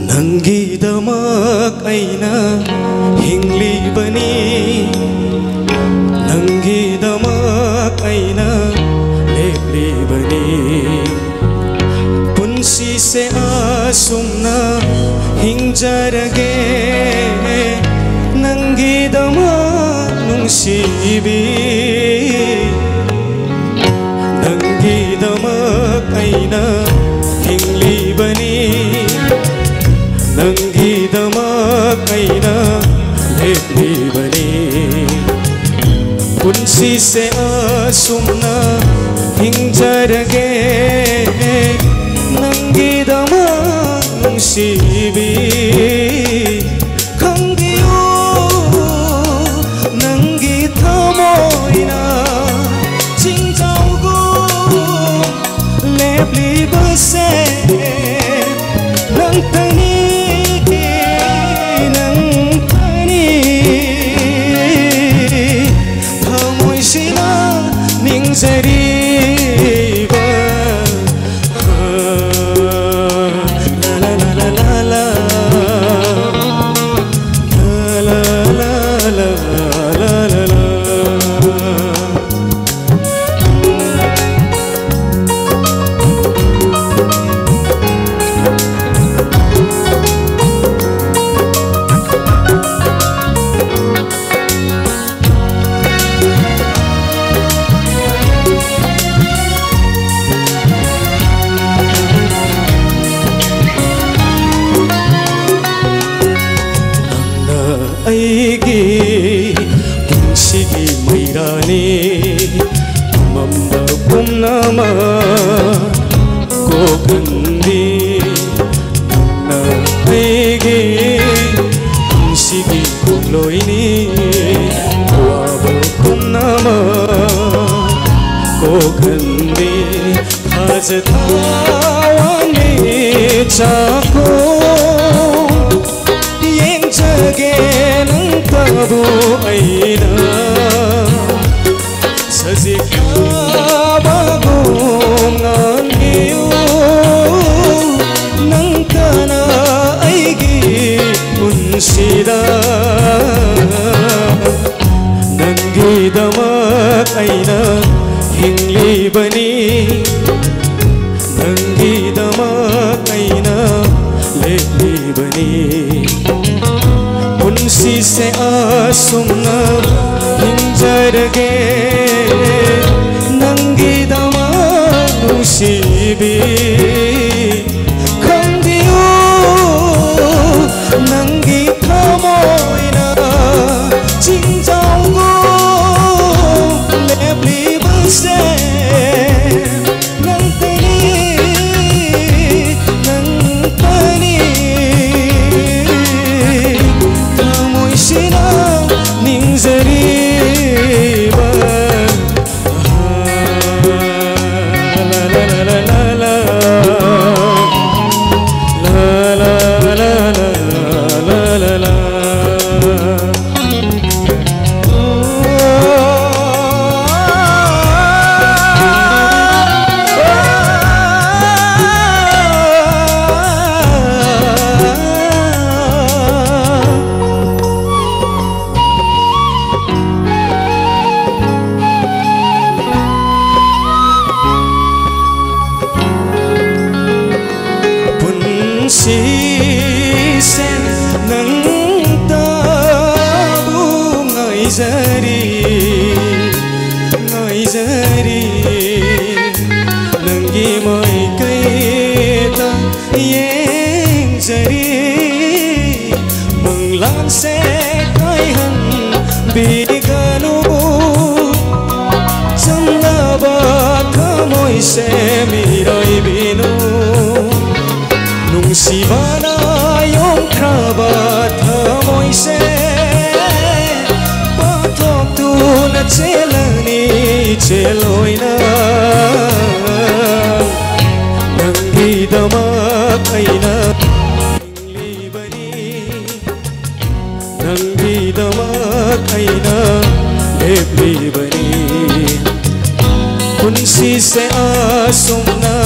Nanggidamak aina hinglibani, nanggidamak aina leplibani. Punsi se asumna hingjarage, nanggidamak nungsibi, nanggidamak aina hinglibani. Nanggidamak aina leplibani. Punsi se asumna hingjarage, nanggidamak nungsibi. Khangdiyo nanggi thamoina chingchaugo leplibase. Nangtani Zariba la la la la la la la la la la la la. Aigi punsigi mairani mamma pumnama kokandi. Na aigi punsigi kuloini waba pumnama kokandi. Hajatawani chako jage nang tabu aina sajika bagum nganiyo nang kana aigi punsida. Nanggidamak aina hinglibani, nanggidamak aina leplibani. Punsi se asumna hingjarage, nanggidamak nungsibi. Khangdiyo nanggi thamoina chingchaugo leplibase. Zariba la la la la la la la la la la la. Si sen nang tabu ngai zari nanggi mai kai ta yeng zari manglan se kai han biganu chanda ba thamoi se mirai binu. Nungsibana yong aina lep li bani kun si se asum na